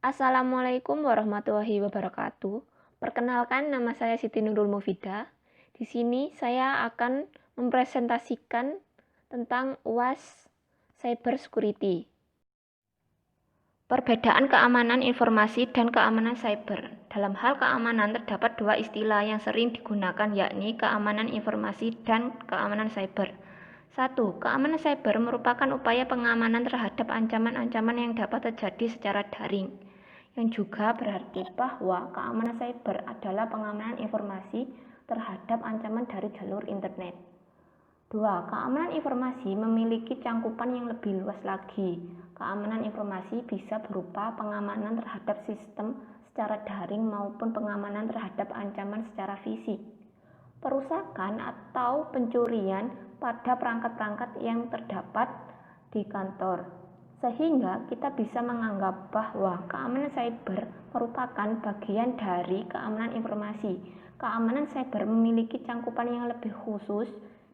Assalamualaikum warahmatullahi wabarakatuh. Perkenalkan, nama saya Siti Nurul Mufidah. Di sini saya akan mempresentasikan tentang UAS Cyber Security. Perbedaan keamanan informasi dan keamanan cyber. Dalam hal keamanan terdapat dua istilah yang sering digunakan, yakni keamanan informasi dan keamanan cyber. 1. Keamanan cyber merupakan upaya pengamanan terhadap ancaman-ancaman yang dapat terjadi secara daring, yang juga berarti bahwa keamanan cyber adalah pengamanan informasi terhadap ancaman dari jalur internet. 2. Keamanan informasi memiliki cangkupan yang lebih luas lagi. Keamanan informasi bisa berupa pengamanan terhadap sistem secara daring maupun pengamanan terhadap ancaman secara fisik. Perusakan atau pencurian pada perangkat-perangkat yang terdapat di kantor. Sehingga kita bisa menganggap bahwa keamanan cyber merupakan bagian dari keamanan informasi. Keamanan cyber memiliki cangkupan yang lebih khusus,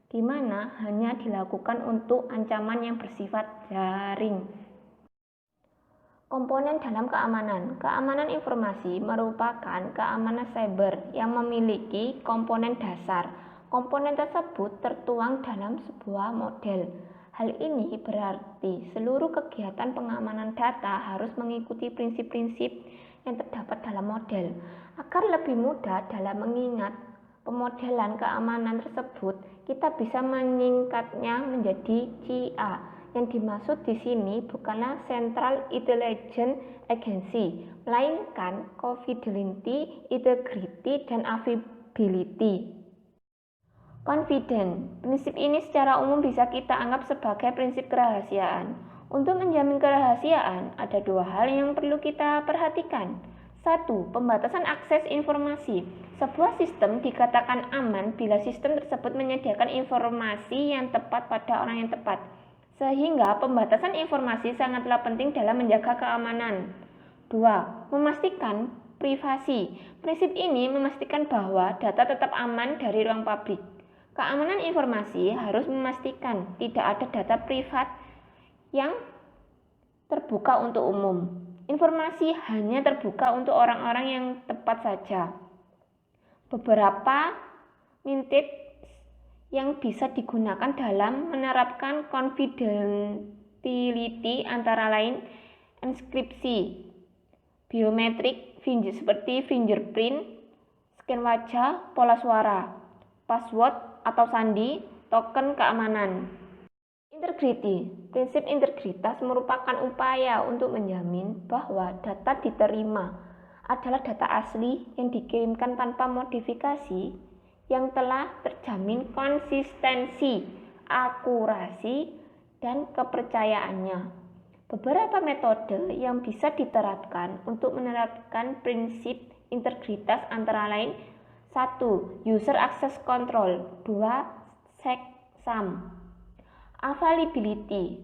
di mana hanya dilakukan untuk ancaman yang bersifat daring. Komponen dalam keamanan. Keamanan informasi merupakan keamanan cyber yang memiliki komponen dasar. Komponen tersebut tertuang dalam sebuah model. Hal ini berarti seluruh kegiatan pengamanan data harus mengikuti prinsip-prinsip yang terdapat dalam model. Agar lebih mudah dalam mengingat pemodelan keamanan tersebut, kita bisa menyingkatnya menjadi CIA. Yang dimaksud di sini bukanlah Central Intelligence Agency, melainkan confidentiality, integrity, dan availability. Confident. Prinsip ini secara umum bisa kita anggap sebagai prinsip kerahasiaan. Untuk menjamin kerahasiaan, ada dua hal yang perlu kita perhatikan. 1. Pembatasan akses informasi. Sebuah sistem dikatakan aman bila sistem tersebut menyediakan informasi yang tepat pada orang yang tepat. Sehingga pembatasan informasi sangatlah penting dalam menjaga keamanan. 2. Memastikan privasi. Prinsip ini memastikan bahwa data tetap aman dari ruang publik. Keamanan informasi harus memastikan tidak ada data privat yang terbuka untuk umum. Informasi hanya terbuka untuk orang-orang yang tepat saja. Beberapa minted yang bisa digunakan dalam menerapkan confidentiality antara lain inskripsi, biometrik seperti fingerprint, scan wajah, pola suara, password atau sandi, token keamanan. Integrity. Prinsip integritas merupakan upaya untuk menjamin bahwa data diterima adalah data asli yang dikirimkan tanpa modifikasi, yang telah terjamin konsistensi, akurasi, dan kepercayaannya. Beberapa metode yang bisa diterapkan untuk menerapkan prinsip integritas antara lain: 1. User access control. 2. checksum. Availability.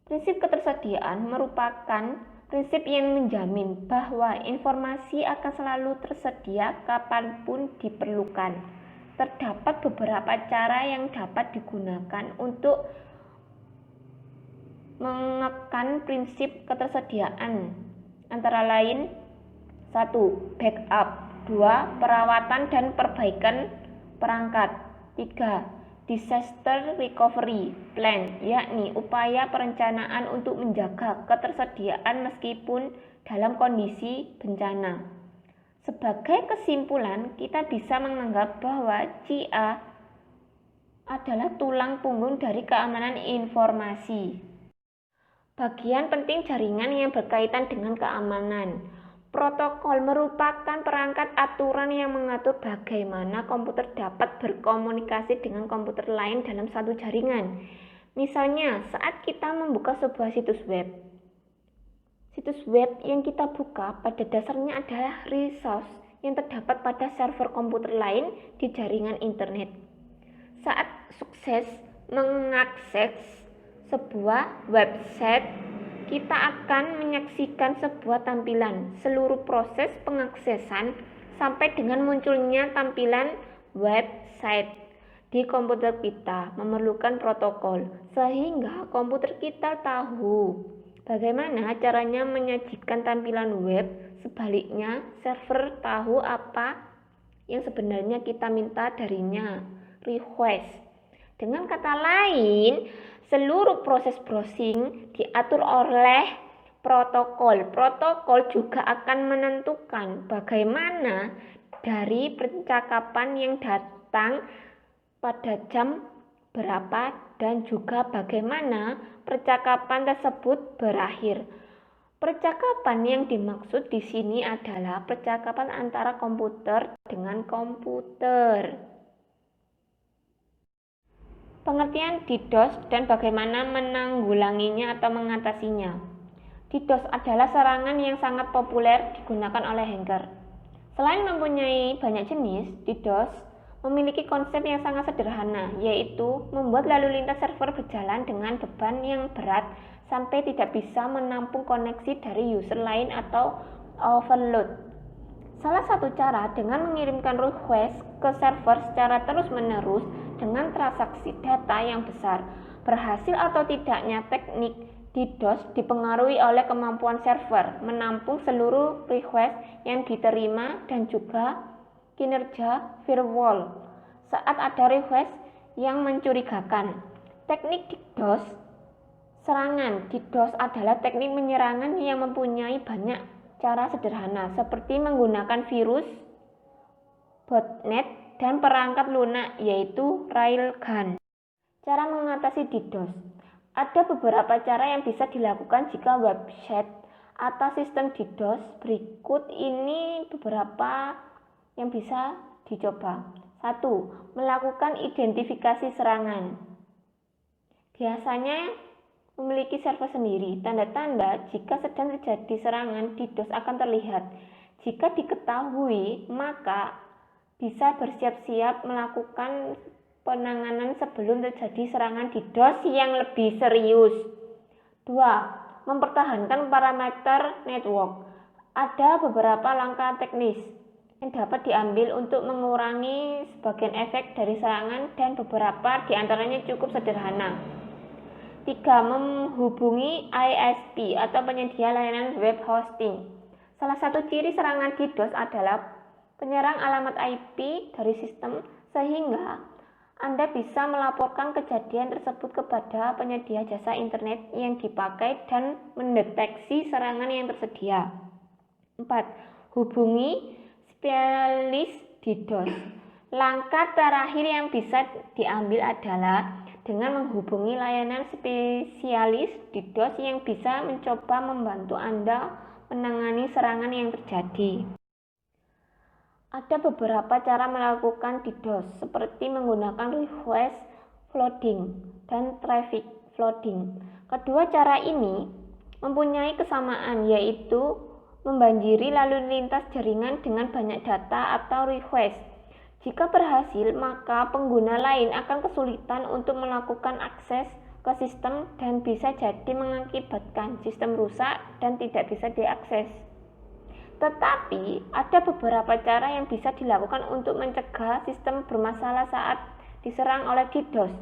Prinsip ketersediaan merupakan prinsip yang menjamin bahwa informasi akan selalu tersedia kapanpun diperlukan. Terdapat beberapa cara yang dapat digunakan untuk mengekan prinsip ketersediaan, antara lain: 1. Backup. 2. Perawatan dan perbaikan perangkat. 3. Disaster recovery plan, yakni upaya perencanaan untuk menjaga ketersediaan meskipun dalam kondisi bencana. Sebagai kesimpulan, kita bisa menganggap bahwa CIA adalah tulang punggung dari keamanan informasi. Bagian penting jaringan yang berkaitan dengan keamanan. Protokol merupakan perangkat aturan yang mengatur bagaimana komputer dapat berkomunikasi dengan komputer lain dalam satu jaringan. Misalnya, saat kita membuka sebuah situs web. Situs web yang kita buka pada dasarnya adalah resource yang terdapat pada server komputer lain di jaringan internet. Saat sukses mengakses sebuah website, kita akan menyaksikan sebuah tampilan. Seluruh proses pengaksesan sampai dengan munculnya tampilan website di komputer kita memerlukan protokol, sehingga komputer kita tahu Bagaimana caranya menyajikan tampilan web? Sebaliknya, server tahu apa yang sebenarnya kita minta darinya. Request. Dengan kata lain, seluruh proses browsing diatur oleh protokol. Protokol juga akan menentukan bagaimana dari percakapan yang datang pada jam berapa dan juga bagaimana percakapan tersebut berakhir. Percakapan yang dimaksud di sini adalah percakapan antara komputer dengan komputer. Pengertian DDoS dan bagaimana menanggulanginya atau mengatasinya. DDoS adalah serangan yang sangat populer digunakan oleh hacker. Selain mempunyai banyak jenis, DDoS memiliki konsep yang sangat sederhana, yaitu membuat lalu lintas server berjalan dengan beban yang berat sampai tidak bisa menampung koneksi dari user lain atau overload. Salah satu cara dengan mengirimkan request ke server secara terus-menerus dengan transaksi data yang besar. Berhasil atau tidaknya teknik DDoS dipengaruhi oleh kemampuan server menampung seluruh request yang diterima dan juga kinerja firewall saat ada request yang mencurigakan. Teknik DDoS. Serangan DDoS adalah teknik penyerangan yang mempunyai banyak cara sederhana seperti menggunakan virus, botnet, dan perangkat lunak yaitu railgun. Cara mengatasi DDoS. Ada beberapa cara yang bisa dilakukan jika website atau sistem DDoS. Berikut ini beberapa yang bisa dicoba. 1. Melakukan identifikasi serangan. Biasanya memiliki server sendiri. Tanda-tanda jika sedang terjadi serangan DDoS akan terlihat. Jika diketahui, maka bisa bersiap-siap melakukan penanganan sebelum terjadi serangan DDoS yang lebih serius. 2. Mempertahankan parameter network. Ada beberapa langkah teknis yang dapat diambil untuk mengurangi sebagian efek dari serangan dan beberapa diantaranya cukup sederhana. 3. Menghubungi ISP atau penyedia layanan web hosting. Salah satu ciri serangan DDoS adalah penyerang alamat IP dari sistem sehingga Anda bisa melaporkan kejadian tersebut kepada penyedia jasa internet yang dipakai dan mendeteksi serangan yang tersedia. 4. Hubungi spesialis DDoS. Langkah terakhir yang bisa diambil adalah dengan menghubungi layanan spesialis DDoS yang bisa mencoba membantu Anda menangani serangan yang terjadi. Ada beberapa cara melakukan DDoS seperti menggunakan request flooding dan traffic flooding. Kedua cara ini mempunyai kesamaan, yaitu membanjiri lalu lintas jaringan dengan banyak data atau request. Jika berhasil, maka pengguna lain akan kesulitan untuk melakukan akses ke sistem dan bisa jadi mengakibatkan sistem rusak dan tidak bisa diakses. Tetapi, ada beberapa cara yang bisa dilakukan untuk mencegah sistem bermasalah saat diserang oleh DDoS.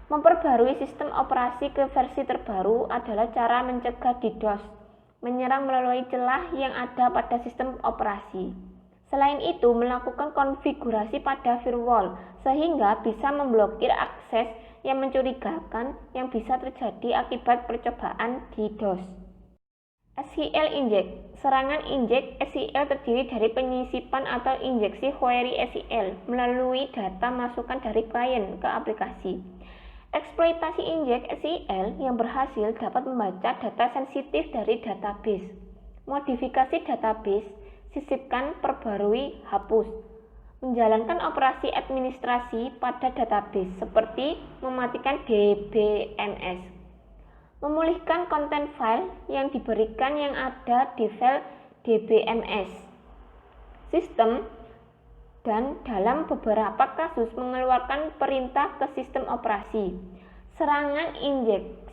Memperbarui sistem operasi ke versi terbaru adalah cara mencegah DDoS menyerang melalui celah yang ada pada sistem operasi. Selain itu, melakukan konfigurasi pada firewall sehingga bisa memblokir akses yang mencurigakan yang bisa terjadi akibat percobaan DDoS. SQL inject. Serangan inject SQL terdiri dari penyisipan atau injeksi query SQL melalui data masukan dari klien ke aplikasi. Eksploitasi inject SQL yang berhasil dapat membaca data sensitif dari database. Modifikasi database, sisipkan, perbarui, hapus. Menjalankan operasi administrasi pada database seperti mematikan DBMS. Memulihkan konten file yang diberikan yang ada di file DBMS. Sistem dan dalam beberapa kasus mengeluarkan perintah ke sistem operasi. Serangan inject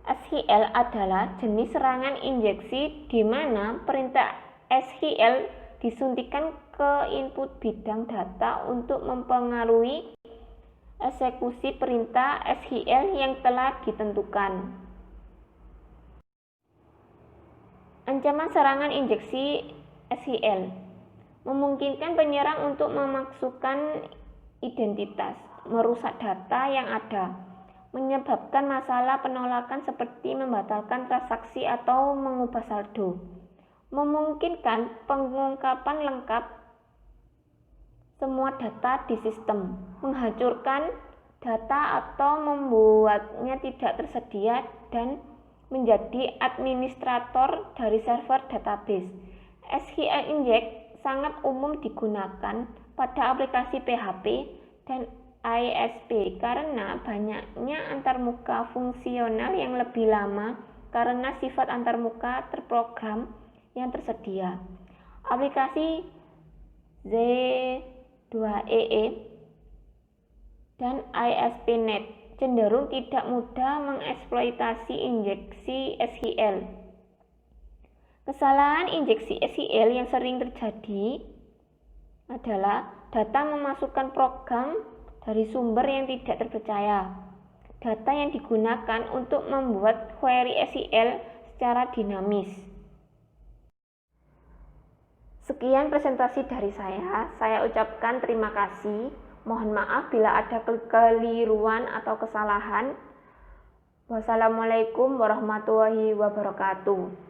SQL adalah jenis serangan injeksi di mana perintah SQL disuntikan ke input bidang data untuk mempengaruhi eksekusi perintah SQL yang telah ditentukan. Ancaman serangan injeksi SQL memungkinkan penyerang untuk memasukkan identitas, merusak data yang ada, menyebabkan masalah penolakan seperti membatalkan transaksi atau mengubah saldo, memungkinkan pengungkapan lengkap semua data di sistem, menghancurkan data atau membuatnya tidak tersedia, dan menjadi administrator dari server database. SQL inject sangat umum digunakan pada aplikasi PHP dan ISP karena banyaknya antarmuka fungsional yang lebih lama karena sifat antarmuka terprogram yang tersedia. Aplikasi Z2EE dan ISP.NET cenderung tidak mudah mengeksploitasi injeksi SQL. Kesalahan injeksi SQL yang sering terjadi adalah data memasukkan program dari sumber yang tidak terpercaya. Data yang digunakan untuk membuat query SQL secara dinamis. Sekian presentasi dari saya ucapkan terima kasih. Mohon maaf bila ada kekeliruan atau kesalahan. Wassalamualaikum warahmatullahi wabarakatuh.